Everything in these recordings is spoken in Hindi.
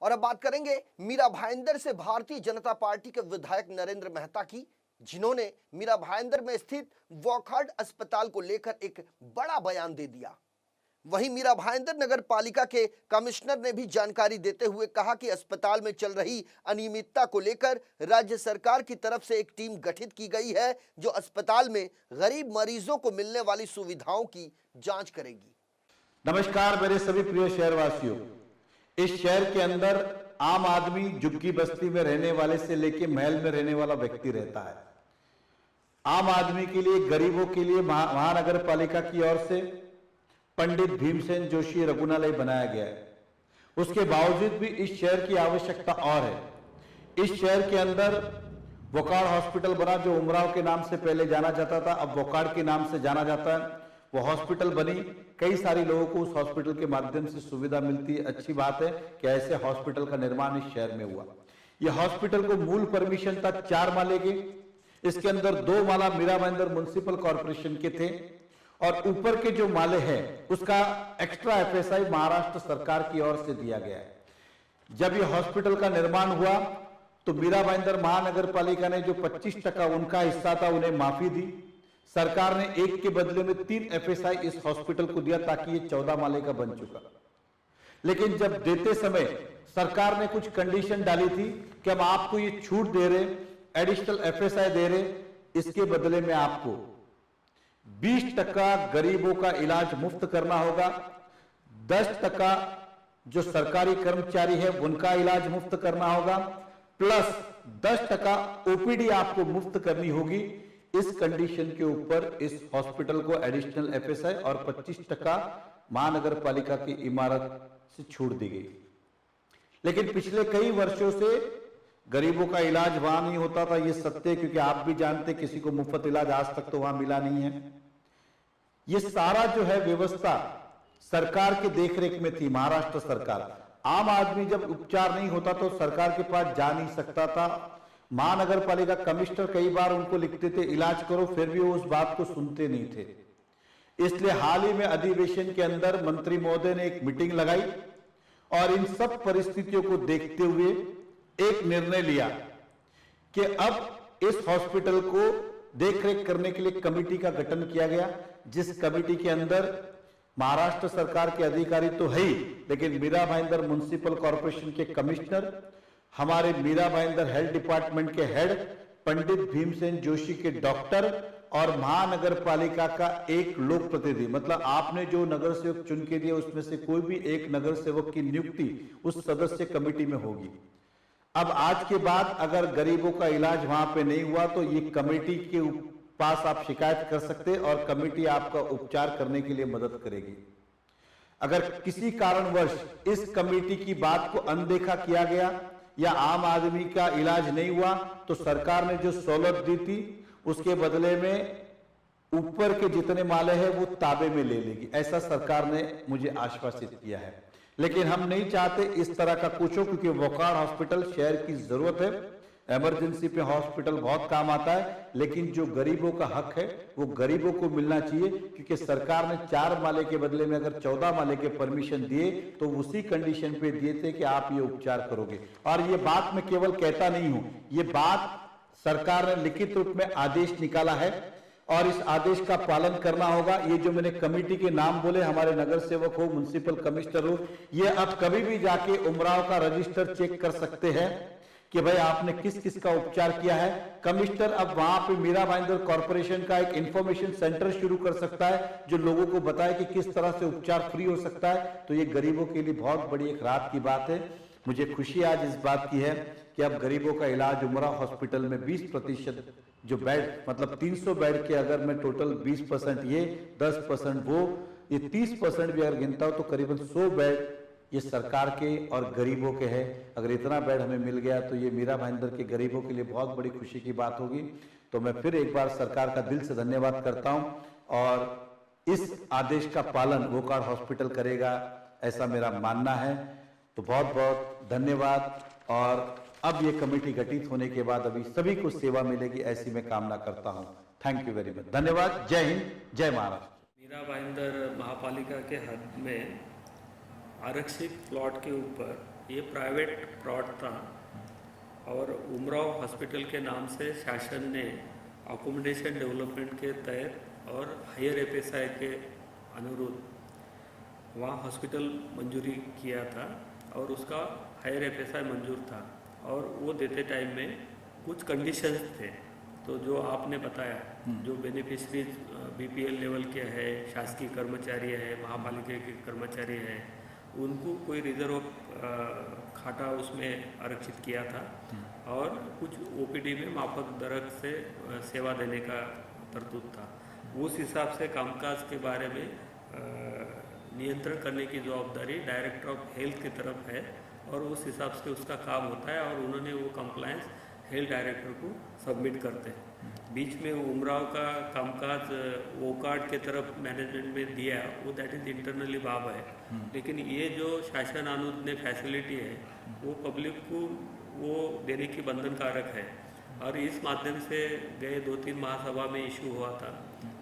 और अब बात करेंगे मीरा भाईंदर से भारतीय जनता पार्टी के विधायक नरेंद्र मेहता की, जिन्होंने मीरा भाईंदर में स्थित वॉकहार्ट अस्पताल को लेकर एक बड़ा बयान दे दिया। वहीं मीरा भाईंदर नगर पालिका के कमिश्नर ने भी जानकारी देते हुए कहा कि अस्पताल में चल रही अनियमितता को लेकर राज्य सरकार की तरफ से एक टीम गठित की गई है, जो अस्पताल में गरीब मरीजों को मिलने वाली सुविधाओं की जांच करेगी। नमस्कार मेरे सभी प्रिय शहरवासियों। इस शहर के अंदर आम आदमी झुग्गी बस्ती में रहने वाले से लेकर महल में रहने वाला व्यक्ति रहता है। आम आदमी के लिए, गरीबों के लिए महानगर पालिका की ओर से पंडित भीमसेन जोशी रघुनालय बनाया गया है। उसके बावजूद भी इस शहर की आवश्यकता और है। इस शहर के अंदर वोकाड़ हॉस्पिटल बना, जो उमराव के नाम से पहले जाना जाता था, अब वोकाड़ के नाम से जाना जाता है। वो हॉस्पिटल बनी, कई सारे लोगों को उस हॉस्पिटल के माध्यम से सुविधा मिलती है। अच्छी बात है कि ऐसे हॉस्पिटल का निर्माण इस शहर में हुआ। यह हॉस्पिटल को मूल परमिशन था 4 माले के। इसके अंदर 2 माला मीरा भाईंदर म्युनिसिपल कॉर्पोरेशन के थे और ऊपर के जो माले हैं उसका एक्स्ट्रा एफएसआई महाराष्ट्र सरकार की ओर से दिया गया है। जब यह हॉस्पिटल का निर्माण हुआ तो मीरा भाईंदर महानगर पालिका ने जो 25% उनका हिस्सा था उन्हें माफी दी। सरकार ने 1 के बदले में 3 एफएसआई इस हॉस्पिटल को दिया ताकि ये 14 माले का बन चुका। लेकिन जब देते समय सरकार ने कुछ कंडीशन डाली थी कि हम आपको ये छूट दे रहे, एडिशनल एफएसआई दे रहे, इसके बदले में आपको 20% गरीबों का इलाज मुफ्त करना होगा, 10% जो सरकारी कर्मचारी है उनका इलाज मुफ्त करना होगा, प्लस 10% ओपीडी आपको मुफ्त करनी होगी। इस कंडीशन के ऊपर इस हॉस्पिटल को एडिशनल एफएसआई और 25% महानगर पालिका की इमारत से छूट दी गई। लेकिन पिछले कई वर्षों से गरीबों का इलाज वहां नहीं होता था, ये सत्य, क्योंकि आप भी जानते किसी को मुफ्त इलाज आज तक तो वहां मिला नहीं है। ये सारा जो है व्यवस्था सरकार के देखरेख में थी, महाराष्ट्र सरकार। आम आदमी जब उपचार नहीं होता तो सरकार के पास जा नहीं सकता था। महानगर पालिका कमिश्नर कई बार उनको लिखते थे इलाज करो, फिर भी वो उस बात को सुनते नहीं थे। इसलिए हाल ही में अधिवेशन के अंदर मंत्री महोदय ने एक मीटिंग लगाई और इन सब परिस्थितियों को देखते हुए एक निर्णय लिया कि अब इस हॉस्पिटल को देखरेख करने के लिए कमेटी का गठन किया गया, जिस कमेटी के अंदर महाराष्ट्र सरकार के अधिकारी तो है ही, लेकिन मीरा भाईंदर म्युनिसिपल कॉर्पोरेशन के कमिश्नर, हमारे मीरा भाईंदर हेल्थ डिपार्टमेंट के हेड पंडित भीमसेन जोशी के डॉक्टर और महानगर पालिका का एक लोक प्रतिनिधि, मतलब आपने जो नगर सेवक चुन के दिया उसमें से कोई भी एक नगर सेवक की नियुक्ति उस सदस्य कमेटी में होगी। अब आज के बाद अगर गरीबों का इलाज वहां पे नहीं हुआ तो ये कमेटी के पास आप शिकायत कर सकते और कमेटी आपका उपचार करने के लिए मदद करेगी। अगर किसी कारणवश इस कमेटी की बात को अनदेखा किया गया या आम आदमी का इलाज नहीं हुआ तो सरकार ने जो सहूलत दी थी उसके बदले में ऊपर के जितने माले हैं वो ताबे में ले लेगी, ऐसा सरकार ने मुझे आश्वासित किया है। लेकिन हम नहीं चाहते इस तरह का कुछ हो, क्योंकि वोकाड़ हॉस्पिटल शहर की जरूरत है। इमरजेंसी पे हॉस्पिटल बहुत काम आता है, लेकिन जो गरीबों का हक है वो गरीबों को मिलना चाहिए, क्योंकि सरकार ने 4 माले के बदले में अगर 14 माले के परमिशन दिए तो उसी कंडीशन पे दिए थे कि आप ये उपचार करोगे। और ये बात मैं केवल कहता नहीं हूं, ये बात सरकार ने लिखित रूप में आदेश निकाला है और इस आदेश का पालन करना होगा। ये जो मैंने कमेटी के नाम बोले, हमारे नगर सेवक हो, म्युनिसिपल कमिश्नर हो, ये अब कभी भी जाके उमराव का रजिस्टर चेक कर सकते हैं कि भाई आपने किस किस का उपचार किया है। कमिश्नर अब वहां पे मीरा भाईंदर कॉर्पोरेशन का एक इंफॉर्मेशन सेंटर शुरू कर सकता है जो लोगों को बताए कि किस तरह से उपचार फ्री हो सकता है। तो ये गरीबों के लिए बहुत बड़ी एक राहत की बात है। मुझे खुशी आज इस बात की है कि अब गरीबों का इलाज उमराव हॉस्पिटल में 20% जो बेड, मतलब 300 बेड के अगर मैं टोटल 20% ये 10% वो, ये 30% भी अगर गिनता हो तो करीबन 100 बेड ये सरकार के और गरीबों के हैं। अगर इतना बेड हमें मिल गया तो ये मीरा भाईंदर के गरीबों के लिए बहुत बड़ी खुशी की बात होगी। तो मैं फिर एक बार सरकार का दिल से धन्यवाद करता हूं और इस आदेश का पालन वोकाड़ हॉस्पिटल करेगा, ऐसा मेरा मानना है। तो बहुत बहुत धन्यवाद। और अब ये कमेटी गठित होने के बाद अभी सभी को सेवा मिलेगी, ऐसी मैं कामना करता हूं। Thank you very much. धन्यवाद। जय हिंद, जय महाराष्ट्र। मीरा भाईंदर महापालिका के हद में आरक्षित प्लॉट के ऊपर ये प्राइवेट प्लॉट था और उमराव हॉस्पिटल के नाम से शासन ने अकोमोडेशन डेवलपमेंट के तहत और हायर एफएसआई के अनुरोध वहाँ हॉस्पिटल मंजूरी किया था और उसका हायर एफएसआई मंजूर था और वो देते टाइम में कुछ कंडीशंस थे। तो जो आपने बताया, जो बेनिफिशरीज बीपीएल लेवल के है, शासकीय कर्मचारी है, महापालिका के कर्मचारी है, उनको कोई रिजर्व खाटा उसमें आरक्षित किया था और कुछ ओपीडी में माफक दर से सेवा देने का तरतूत था। उस हिसाब से कामकाज के बारे में नियंत्रण करने की जवाबदारी डायरेक्टर ऑफ हेल्थ की तरफ है और उस हिसाब से उसका काम होता है और उन्होंने वो कंप्लायंस हेल्थ डायरेक्टर को सबमिट करते हैं। बीच में उमराव का कामकाज वो कार्ड के तरफ मैनेजमेंट में दिया, वो दैट इज इंटरनली बाब है, लेकिन ये जो शासन अनुज्ञ फैसिलिटी है वो पब्लिक को वो देने की बंधन कारक है और इस माध्यम से गए 2-3 महासभा में इशू हुआ था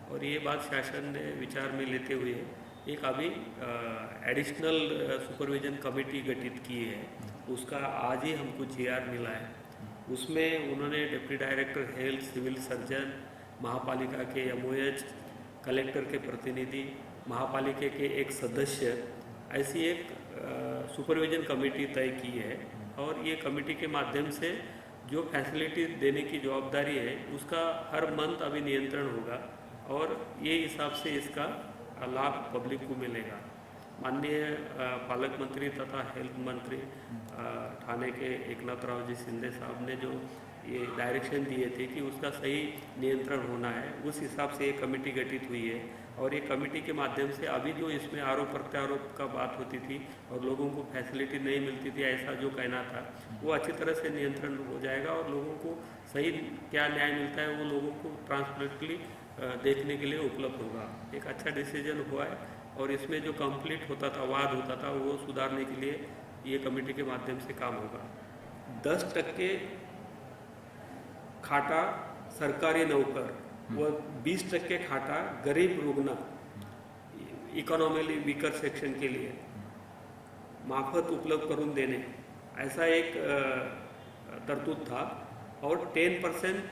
और ये बात शासन ने विचार में लेते हुए एक अभी एडिशनल सुपरविजन कमेटी गठित की है। उसका आज ही हमको जीआर मिला है। उसमें उन्होंने deputy director health, civil surgeon, महापालिका के एमओएच, कलेक्टर के प्रतिनिधि, महापालिका के एक सदस्य, ऐसी एक सुपरविजन कमेटी तय की है और ये कमेटी के माध्यम से जो फैसिलिटी देने की जवाबदारी है उसका हर मंथ अभी नियंत्रण होगा और ये हिसाब से इसका लाभ पब्लिक को मिलेगा। माननीय पालक मंत्री तथा हेल्थ मंत्री ठाणे के एकनाथराव जी शिंदे साहब ने जो ये डायरेक्शन दिए थे कि उसका सही नियंत्रण होना है, उस हिसाब से ये कमेटी गठित हुई है और ये कमेटी के माध्यम से अभी जो इसमें आरोप प्रत्यारोप का बात होती थी और लोगों को फैसिलिटी नहीं मिलती थी, ऐसा जो कहना था, वो अच्छी तरह से नियंत्रण हो जाएगा और लोगों को सही क्या न्याय मिलता है वो लोगों को ट्रांसपेरेंटली देखने के लिए उपलब्ध होगा। एक अच्छा डिसीजन हुआ है और इसमें जो कंप्लीट होता था, वाद होता था, वो सुधारने के लिए ये कमेटी के माध्यम से काम होगा। 10% खाटा सरकारी नौकर व 20% खाटा गरीब रुग्ण, इकोनॉमिकली वीकर सेक्शन के लिए माफत उपलब्ध करून देने, ऐसा एक तरतूत था और 10%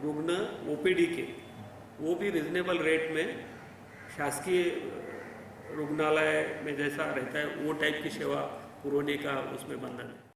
रुग्ण ओपीडी के, वो भी रिजनेबल रेट में शासकीय रुग्णालय में जैसा रहता है वो टाइप की सेवा पुरवने का उसमें बंधन है।